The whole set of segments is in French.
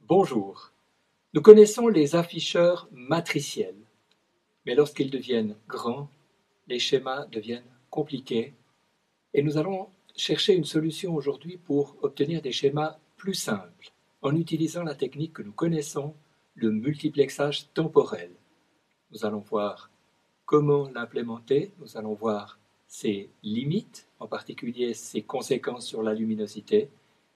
Bonjour. Nous connaissons les afficheurs matriciels, mais lorsqu'ils deviennent grands, les schémas deviennent compliqués et nous allons chercher une solution aujourd'hui pour obtenir des schémas plus simples en utilisant la technique que nous connaissons, le multiplexage temporel. Nous allons voir comment l'implémenter, nous allons voir ses limites, en particulier ses conséquences sur la luminosité,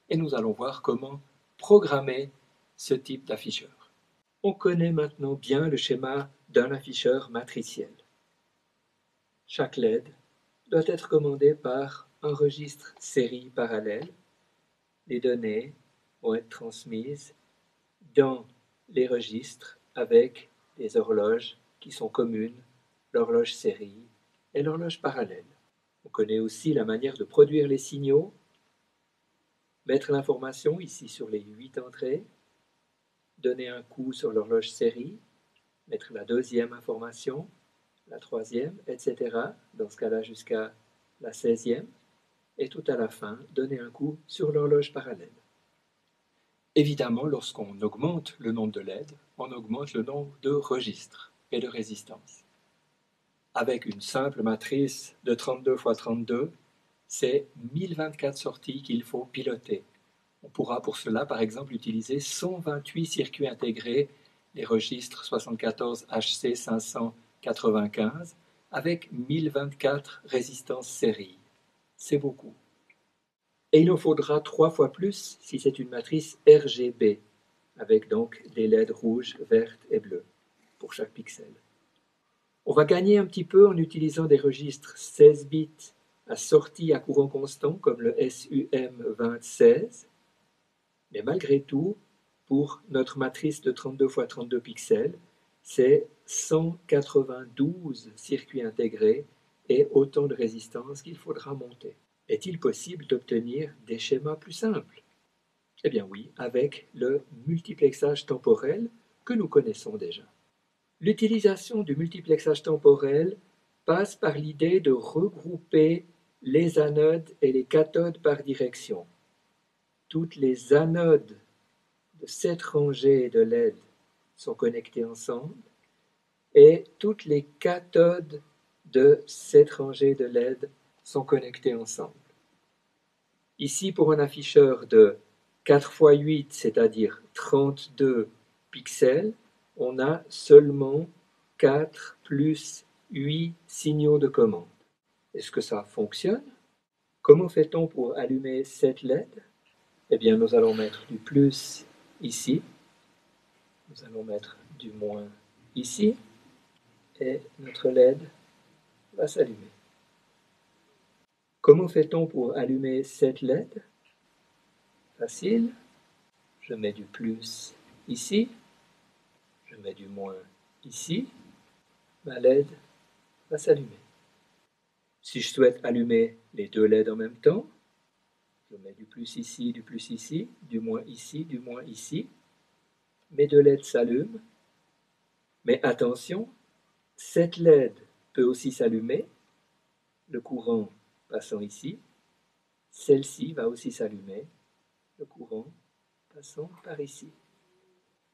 et nous allons voir comment programmer ce type d'afficheur. On connaît maintenant bien le schéma d'un afficheur matriciel. Chaque LED doit être commandé par un registre série parallèle. Les données vont être transmises dans les registres avec des horloges qui sont communes, l'horloge série et l'horloge parallèle. On connaît aussi la manière de produire les signaux, mettre l'information ici sur les 8 entrées, donner un coup sur l'horloge série, mettre la deuxième information, la troisième, etc. Dans ce cas-là jusqu'à la 16e, et tout à la fin, donner un coup sur l'horloge parallèle. Évidemment, lorsqu'on augmente le nombre de LED, on augmente le nombre de registres et de résistances. Avec une simple matrice de 32 x 32, c'est 1024 sorties qu'il faut piloter. On pourra pour cela, par exemple, utiliser 128 circuits intégrés, les registres 74 HC 595, avec 1024 résistances série. C'est beaucoup. Et il en faudra 3 fois plus si c'est une matrice RGB, avec donc des LED rouges, vertes et bleues pour chaque pixel. On va gagner un petit peu en utilisant des registres 16 bits à sortie à courant constant, comme le SUM2016. Mais malgré tout, pour notre matrice de 32 x 32 pixels, c'est 192 circuits intégrés et autant de résistances qu'il faudra monter. Est-il possible d'obtenir des schémas plus simples? Eh bien oui, avec le multiplexage temporel que nous connaissons déjà. L'utilisation du multiplexage temporel passe par l'idée de regrouper les anodes et les cathodes par direction. Toutes les anodes de cette rangée de LED sont connectées ensemble et toutes les cathodes de cette rangée de LED sont connectées ensemble. Ici, pour un afficheur de 4 x 8, c'est-à-dire 32 pixels, on a seulement 4 plus 8 signaux de commande. Est-ce que ça fonctionne? Comment fait-on pour allumer cette LED? Eh bien, nous allons mettre du plus ici, nous allons mettre du moins ici, et notre LED va s'allumer. Comment fait-on pour allumer cette LED? Facile, je mets du plus ici, je mets du moins ici, ma LED va s'allumer. Si je souhaite allumer les deux LED en même temps, je mets du plus ici, du moins ici, du moins ici. Mes deux LED s'allument, mais attention, cette LED peut aussi s'allumer, le courant passant ici, celle-ci va aussi s'allumer, le courant passant par ici.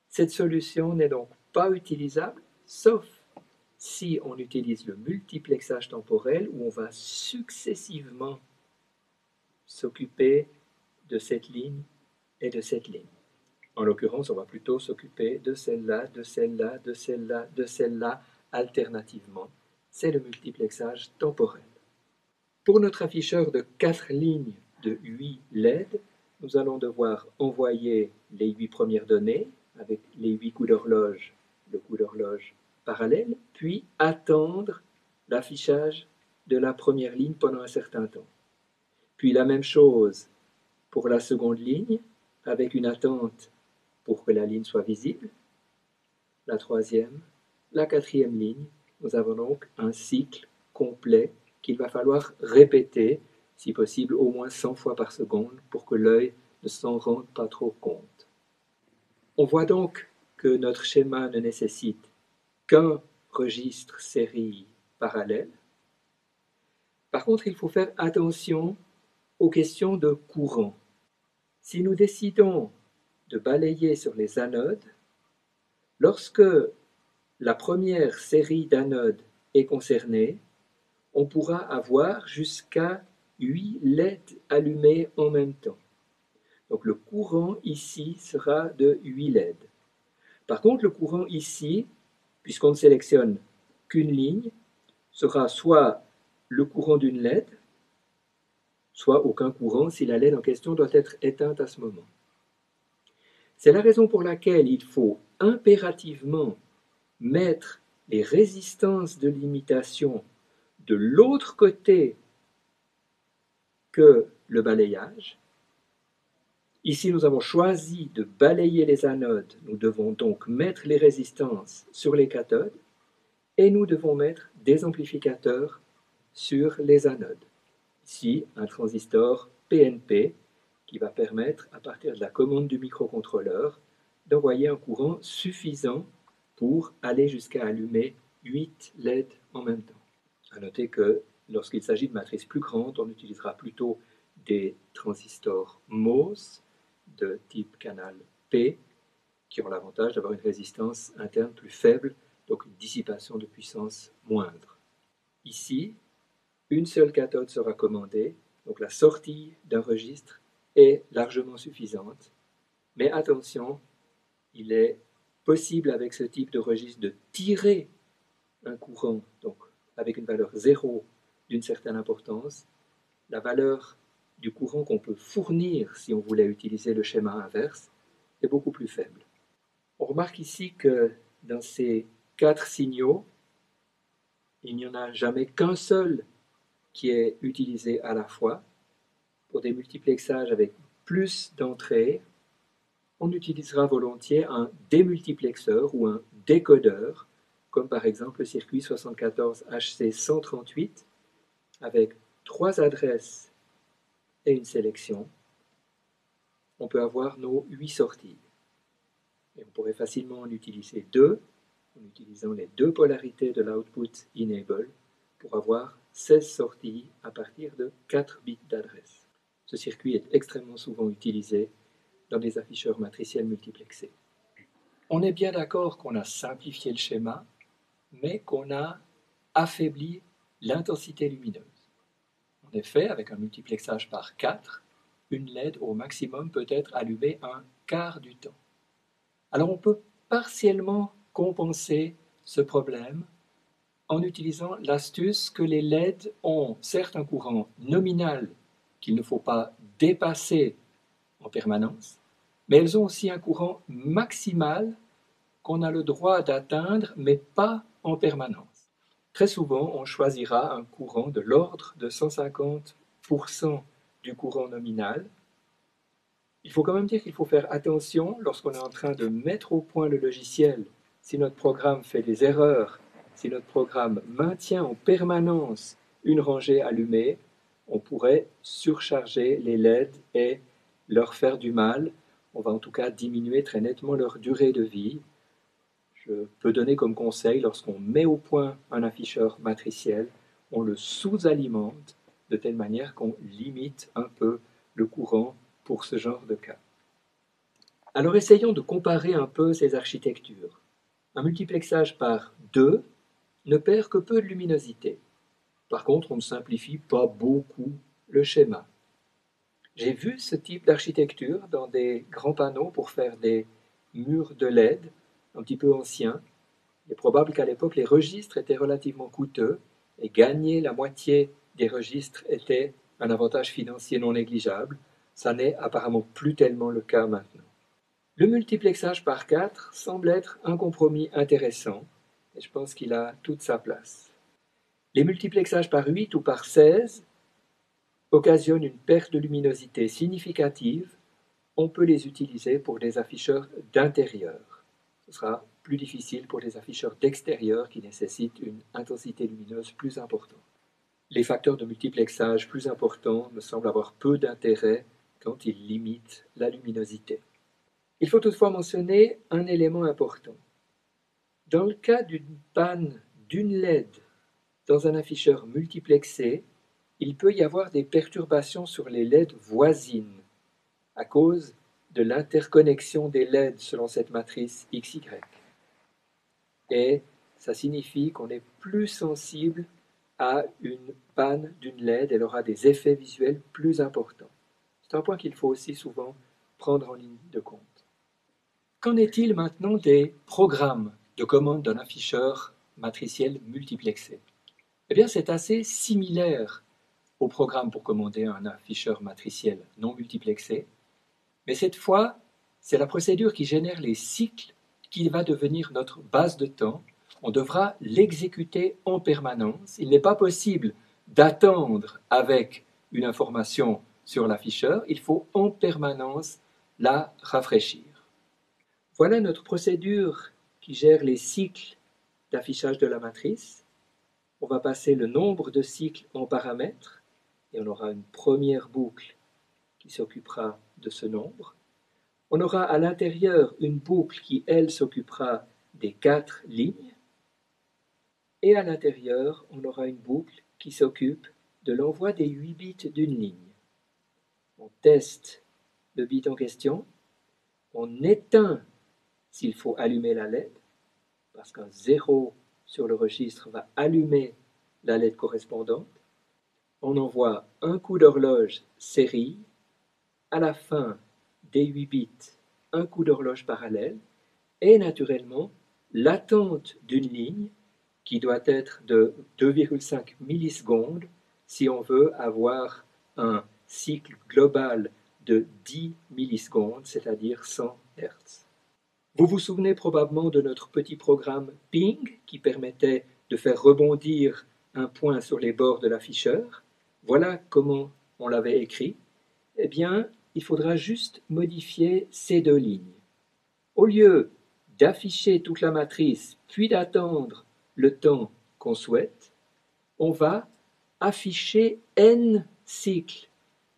Cette solution n'est donc pas utilisable, sauf si on utilise le multiplexage temporel où on va successivement s'occuper de cette ligne et de cette ligne. En l'occurrence, on va plutôt s'occuper de celle-là, de celle-là, de celle-là, de celle-là, alternativement. C'est le multiplexage temporel. Pour notre afficheur de 4 lignes de 8 LED, nous allons devoir envoyer les 8 premières données avec les 8 coups d'horloge, le coup d'horloge parallèle, puis attendre l'affichage de la première ligne pendant un certain temps. Puis la même chose pour la seconde ligne, avec une attente pour que la ligne soit visible. La troisième, la quatrième ligne, nous avons donc un cycle complet qu'il va falloir répéter, si possible au moins 100 fois par seconde, pour que l'œil ne s'en rende pas trop compte. On voit donc que notre schéma ne nécessite qu'un registre série parallèle. Par contre, il faut faire attention aux questions de courant. Si nous décidons de balayer sur les anodes. Lorsque la première série d'anodes est concernée, on pourra avoir jusqu'à 8 LED allumés en même temps. Donc le courant ici sera de 8 LED. Par contre, le courant ici, puisqu'on ne sélectionne qu'une ligne, sera soit le courant d'une LED, soit aucun courant si la LED en question doit être éteinte à ce moment. C'est la raison pour laquelle il faut impérativement mettre les résistances de limitation de l'autre côté que le balayage. Ici, nous avons choisi de balayer les anodes. Nous devons donc mettre les résistances sur les cathodes et nous devons mettre des amplificateurs sur les anodes. Ici, un transistor PNP qui va permettre, à partir de la commande du microcontrôleur, d'envoyer un courant suffisant pour aller jusqu'à allumer 8 LED en même temps. À noter que lorsqu'il s'agit de matrices plus grandes, on utilisera plutôt des transistors MOS de type canal P qui ont l'avantage d'avoir une résistance interne plus faible, donc une dissipation de puissance moindre. Ici, une seule cathode sera commandée, donc la sortie d'un registre est largement suffisante. Mais attention, il est possible avec ce type de registre de tirer un courant, donc avec une valeur 0 d'une certaine importance. La valeur du courant qu'on peut fournir si on voulait utiliser le schéma inverse est beaucoup plus faible. On remarque ici que dans ces 4 signaux, il n'y en a jamais qu'un seul qui est utilisé à la fois. Pour des multiplexages avec plus d'entrées, on utilisera volontiers un démultiplexeur ou un décodeur, comme par exemple le circuit 74HC138, avec 3 adresses et une sélection. On peut avoir nos 8 sorties. Et on pourrait facilement en utiliser 2, en utilisant les 2 polarités de l'output enable, pour avoir 16 sorties à partir de 4 bits d'adresse. Ce circuit est extrêmement souvent utilisé dans des afficheurs matriciels multiplexés. On est bien d'accord qu'on a simplifié le schéma, mais qu'on a affaibli l'intensité lumineuse. En effet, avec un multiplexage par 4, une LED au maximum peut être allumée un quart du temps. Alors on peut partiellement compenser ce problème en utilisant l'astuce que les LED ont certes un courant nominal qu'il ne faut pas dépasser en permanence, mais elles ont aussi un courant maximal qu'on a le droit d'atteindre, mais pas en permanence. Très souvent, on choisira un courant de l'ordre de 150% du courant nominal. Il faut quand même dire qu'il faut faire attention lorsqu'on est en train de mettre au point le logiciel. Si notre programme fait des erreurs, si notre programme maintient en permanence une rangée allumée, on pourrait surcharger les LED et leur faire du mal. On va en tout cas diminuer très nettement leur durée de vie. Je peux donner comme conseil, lorsqu'on met au point un afficheur matriciel, on le sous-alimente de telle manière qu'on limite un peu le courant pour ce genre de cas. Alors essayons de comparer un peu ces architectures. Un multiplexage par 2 ne perd que peu de luminosité. Par contre, on ne simplifie pas beaucoup le schéma. J'ai vu ce type d'architecture dans des grands panneaux pour faire des murs de LED un petit peu anciens. Il est probable qu'à l'époque, les registres étaient relativement coûteux et gagner la moitié des registres était un avantage financier non négligeable. Ça n'est apparemment plus tellement le cas maintenant. Le multiplexage par 4 semble être un compromis intéressant et je pense qu'il a toute sa place. Les multiplexages par 8 ou par 16 occasionnent une perte de luminosité significative. On peut les utiliser pour des afficheurs d'intérieur. Ce sera plus difficile pour des afficheurs d'extérieur qui nécessitent une intensité lumineuse plus importante. Les facteurs de multiplexage plus importants me semblent avoir peu d'intérêt quand ils limitent la luminosité. Il faut toutefois mentionner un élément important. Dans le cas d'une panne d'une LED dans un afficheur multiplexé, il peut y avoir des perturbations sur les LED voisines à cause de l'interconnexion des LED selon cette matrice XY. Et ça signifie qu'on est plus sensible à une panne d'une LED, elle aura des effets visuels plus importants. C'est un point qu'il faut aussi souvent prendre en ligne de compte. Qu'en est-il maintenant des programmes de commande d'un afficheur matriciel multiplexé? Eh bien, c'est assez similaire au programme pour commander un afficheur matriciel non multiplexé, mais cette fois, c'est la procédure qui génère les cycles qui va devenir notre base de temps. On devra l'exécuter en permanence. Il n'est pas possible d'attendre avec une information sur l'afficheur, il faut en permanence la rafraîchir. Voilà notre procédure qui gère les cycles d'affichage de la matrice. On va passer le nombre de cycles en paramètres et on aura une première boucle qui s'occupera de ce nombre. On aura à l'intérieur une boucle qui, elle, s'occupera des 4 lignes. Et à l'intérieur, on aura une boucle qui s'occupe de l'envoi des 8 bits d'une ligne. On teste le bit en question. On éteint s'il faut allumer la LED, parce qu'un 0 sur le registre va allumer la LED correspondante. On envoie un coup d'horloge série. À la fin des 8 bits, un coup d'horloge parallèle. Et naturellement, l'attente d'une ligne qui doit être de 2,5 millisecondes si on veut avoir un cycle global de 10 millisecondes, c'est-à-dire 100 Hz. Vous vous souvenez probablement de notre petit programme Ping qui permettait de faire rebondir un point sur les bords de l'afficheur. Voilà comment on l'avait écrit. Eh bien, il faudra juste modifier ces 2 lignes. Au lieu d'afficher toute la matrice, puis d'attendre le temps qu'on souhaite, on va afficher n cycles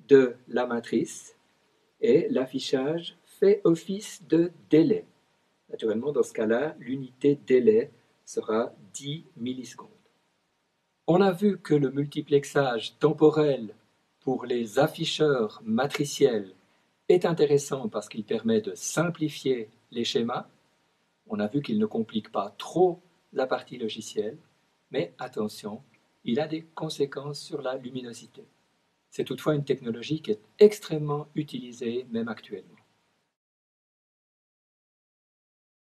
de la matrice et l'affichage fait office de délai. Naturellement, dans ce cas-là, l'unité délai sera 10 millisecondes. On a vu que le multiplexage temporel pour les afficheurs matriciels est intéressant parce qu'il permet de simplifier les schémas. On a vu qu'il ne complique pas trop la partie logicielle, mais attention, il a des conséquences sur la luminosité. C'est toutefois une technologie qui est extrêmement utilisée, même actuellement.